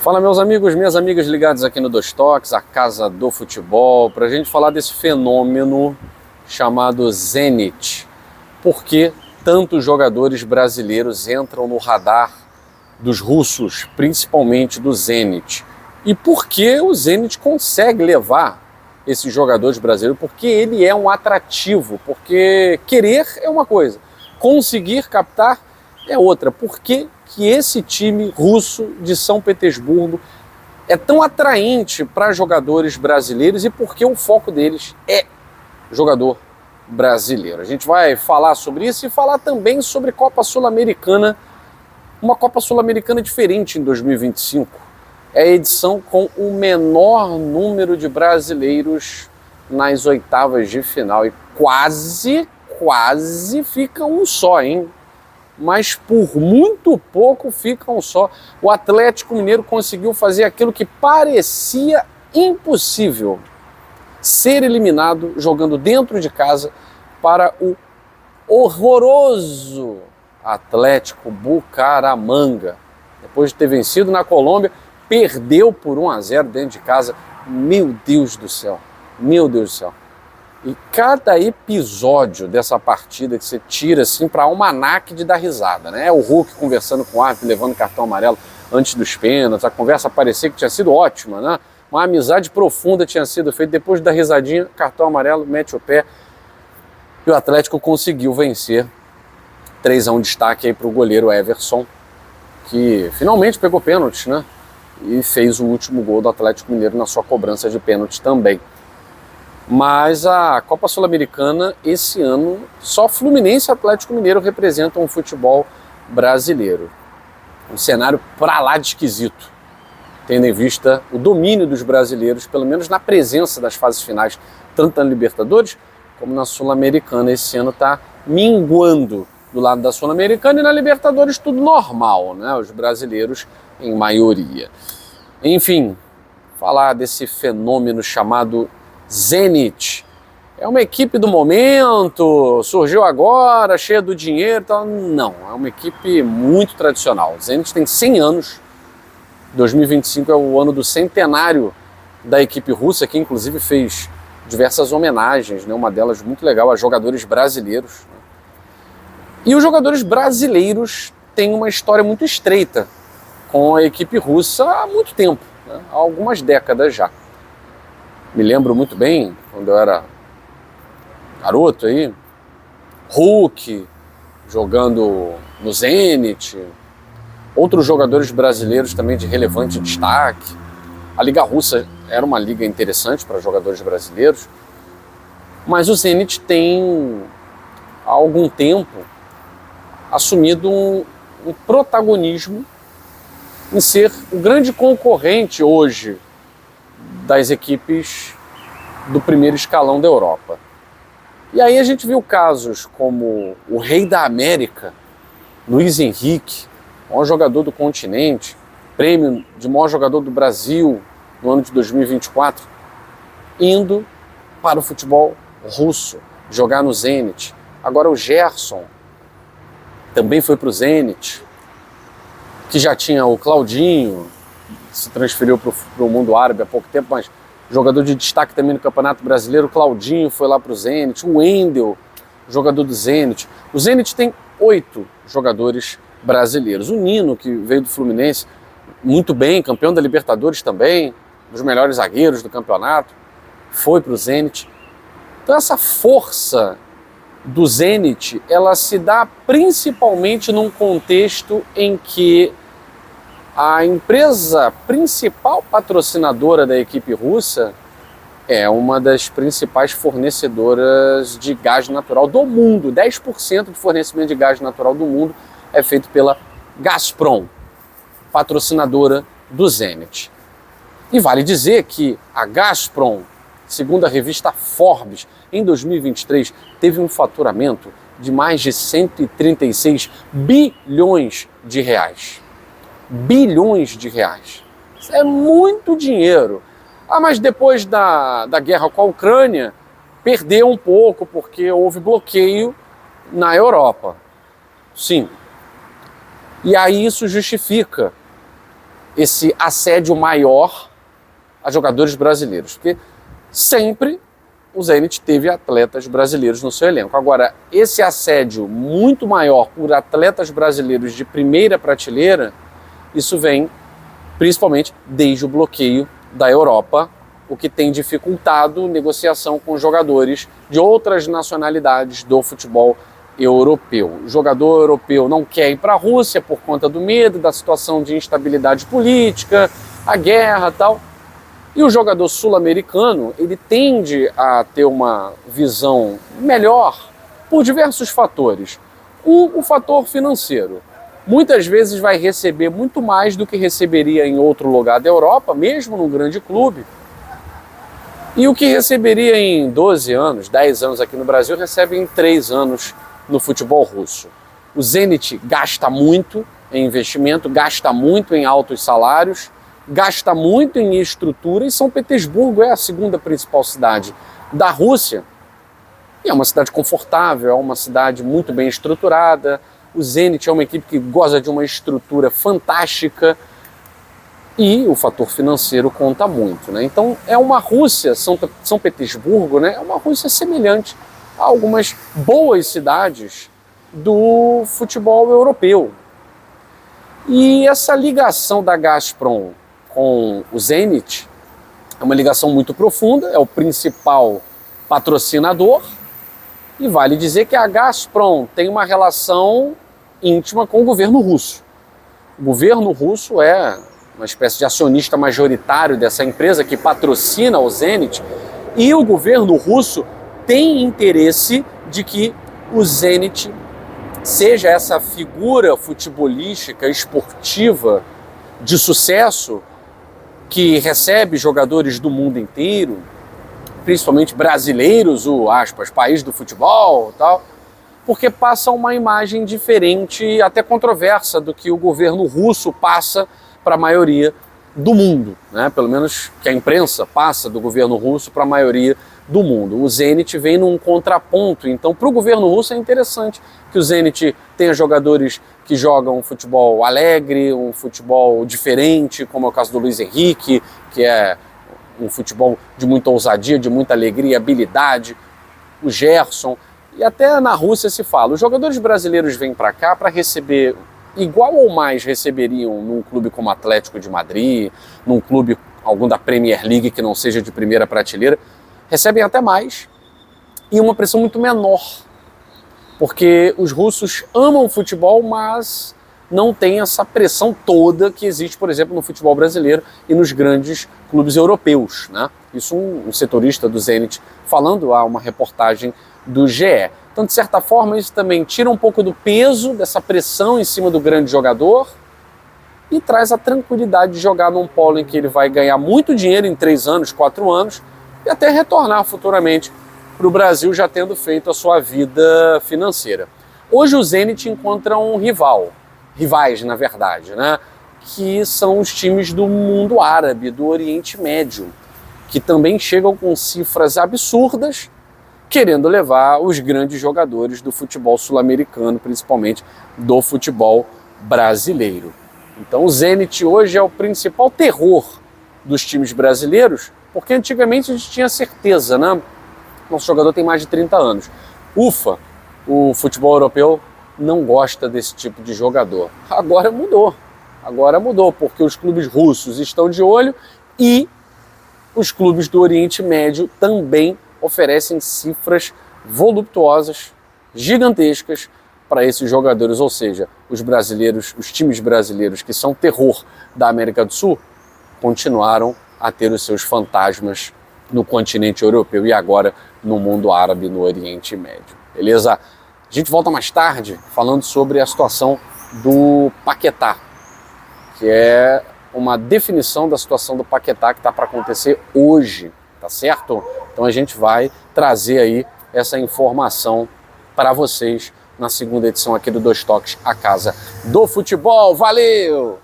Fala, meus amigos, minhas amigas ligadas aqui no Dois Toques, a casa do futebol, para a gente falar desse fenômeno chamado Zenit. Por que tantos jogadores brasileiros entram no radar dos russos, principalmente do Zenit? E por que o Zenit consegue levar esses jogadores brasileiros? Porque ele é um atrativo, porque querer é uma coisa, conseguir captar é outra. Por que esse time russo de São Petersburgo é tão atraente para jogadores brasileiros e por que o foco deles é jogador brasileiro? A gente vai falar sobre isso e falar também sobre Copa Sul-Americana, uma Copa Sul-Americana diferente em 2025. É a edição com o menor número de brasileiros nas oitavas de final e quase fica um só, hein? Mas por muito pouco fica um só. O Atlético Mineiro conseguiu fazer aquilo que parecia impossível: ser eliminado jogando dentro de casa para o horroroso Atlético Bucaramanga. Depois de ter vencido na Colômbia, perdeu por 1-0 dentro de casa. Meu Deus do céu, meu Deus do céu. E cada episódio dessa partida que você tira assim para almanaque de dar risada, né? O Hulk conversando com o árbitro, levando cartão amarelo antes dos pênaltis, a conversa parecia que tinha sido ótima, né? Uma amizade profunda tinha sido feita, depois da risadinha, cartão amarelo, mete o pé. E o Atlético conseguiu vencer. 3-1 destaque aí para o goleiro Everson, que finalmente pegou pênalti, né? E fez o último gol do Atlético Mineiro na sua cobrança de pênalti também. Mas a Copa Sul-Americana, esse ano, só Fluminense e Atlético Mineiro representam o futebol brasileiro. Um cenário pra lá de esquisito, tendo em vista o domínio dos brasileiros, pelo menos na presença das fases finais, tanto na Libertadores como na Sul-Americana. Esse ano está minguando do lado da Sul-Americana e na Libertadores tudo normal, né? Os brasileiros em maioria. Enfim, falar desse fenômeno chamado Zenit. É uma equipe do momento, surgiu agora, cheia do dinheiro, então, não, é uma equipe muito tradicional. O Zenit tem 100 anos, 2025 é o ano do centenário da equipe russa, que inclusive fez diversas homenagens, né? Uma delas muito legal a jogadores brasileiros. E os jogadores brasileiros têm uma história muito estreita com a equipe russa há muito tempo, né? Há algumas décadas já. Me lembro muito bem, quando eu era garoto aí, Hulk jogando no Zenit, outros jogadores brasileiros também de relevante destaque. A Liga Russa era uma liga interessante para jogadores brasileiros, mas o Zenit tem, há algum tempo, assumido um protagonismo em ser o grande concorrente hoje das equipes do primeiro escalão da Europa. E aí a gente viu casos como o Rei da América, Luiz Henrique, maior jogador do continente, prêmio de maior jogador do Brasil no ano de 2024, indo para o futebol russo, jogar no Zenit. Agora o Gerson também foi para o Zenit, que já tinha o Claudinho, se transferiu para o mundo árabe há pouco tempo, mas jogador de destaque também no Campeonato Brasileiro. O Claudinho foi lá para o Zenit, o Wendel, jogador do Zenit. O Zenit tem 8 jogadores brasileiros. O Nino, que veio do Fluminense, muito bem, campeão da Libertadores também, um dos melhores zagueiros do campeonato, foi para o Zenit. Então essa força do Zenit, ela se dá principalmente num contexto em que a empresa principal patrocinadora da equipe russa é uma das principais fornecedoras de gás natural do mundo. 10% de fornecimento de gás natural do mundo é feito pela Gazprom, patrocinadora do Zenit. E vale dizer que a Gazprom, segundo a revista Forbes, em 2023 teve um faturamento de mais de 136 bilhões de reais. Bilhões de reais. Isso é muito dinheiro. Ah, mas depois da guerra com a Ucrânia, perdeu um pouco porque houve bloqueio na Europa. Sim. E aí isso justifica esse assédio maior a jogadores brasileiros, porque sempre o Zenit teve atletas brasileiros no seu elenco. Agora, esse assédio muito maior por atletas brasileiros de primeira prateleira, isso vem principalmente desde o bloqueio da Europa, o que tem dificultado negociação com jogadores de outras nacionalidades do futebol europeu. O jogador europeu não quer ir para a Rússia por conta do medo, da situação de instabilidade política, a guerra e tal. E o jogador sul-americano, ele tende a ter uma visão melhor por diversos fatores. O fator financeiro. Muitas vezes vai receber muito mais do que receberia em outro lugar da Europa, mesmo num grande clube. E o que receberia em 12 anos, 10 anos aqui no Brasil, recebe em 3 anos no futebol russo. O Zenit gasta muito em investimento, gasta muito em altos salários, gasta muito em estrutura, e São Petersburgo é a segunda principal cidade da Rússia. E é uma cidade confortável, é uma cidade muito bem estruturada. O Zenit é uma equipe que goza de uma estrutura fantástica e o fator financeiro conta muito, né? Então é uma Rússia, São Petersburgo, né? É uma Rússia semelhante a algumas boas cidades do futebol europeu. E essa ligação da Gazprom com o Zenit é uma ligação muito profunda, é o principal patrocinador, e vale dizer que a Gazprom tem uma relação íntima com o governo russo. O governo russo é uma espécie de acionista majoritário dessa empresa que patrocina o Zenit, e o governo russo tem interesse de que o Zenit seja essa figura futebolística, esportiva, de sucesso, que recebe jogadores do mundo inteiro, principalmente brasileiros, o aspas, país do futebol e tal, porque passa uma imagem diferente, até controversa, do que o governo russo passa para a maioria do mundo, né? Pelo menos que a imprensa passa do governo russo para a maioria do mundo. O Zenit vem num contraponto, então para o governo russo é interessante que o Zenit tenha jogadores que jogam um futebol alegre, um futebol diferente, como é o caso do Luiz Henrique, que é um futebol de muita ousadia, de muita alegria, habilidade, o Gerson. E até na Rússia se fala, os jogadores brasileiros vêm para cá para receber igual ou mais receberiam num clube como Atlético de Madrid, num clube algum da Premier League que não seja de primeira prateleira, recebem até mais e uma pressão muito menor, porque os russos amam o futebol, mas não tem essa pressão toda que existe, por exemplo, no futebol brasileiro e nos grandes clubes europeus, né? Isso um setorista do Zenit falando a uma reportagem do GE. Então, de certa forma, isso também tira um pouco do peso dessa pressão em cima do grande jogador e traz a tranquilidade de jogar num polo em que ele vai ganhar muito dinheiro em 3 anos, 4 anos e até retornar futuramente para o Brasil já tendo feito a sua vida financeira. Hoje o Zenit encontra um rivais na verdade, né? Que são os times do mundo árabe, do Oriente Médio, que também chegam com cifras absurdas, querendo levar os grandes jogadores do futebol sul-americano, principalmente do futebol brasileiro. Então o Zenit hoje é o principal terror dos times brasileiros, porque antigamente a gente tinha certeza, né? Nosso jogador tem mais de 30 anos. Ufa, o futebol europeu não gosta desse tipo de jogador. Agora mudou, porque os clubes russos estão de olho e os clubes do Oriente Médio também oferecem cifras voluptuosas, gigantescas para esses jogadores, ou seja, os brasileiros, os times brasileiros que são terror da América do Sul, continuaram a ter os seus fantasmas no continente europeu e agora no mundo árabe, no Oriente Médio. Beleza? A gente volta mais tarde falando sobre a situação do Paquetá, que é uma definição da situação do Paquetá que está para acontecer hoje, tá certo? Então a gente vai trazer aí essa informação para vocês na segunda edição aqui do Dois Toques, a Casa do Futebol. Valeu!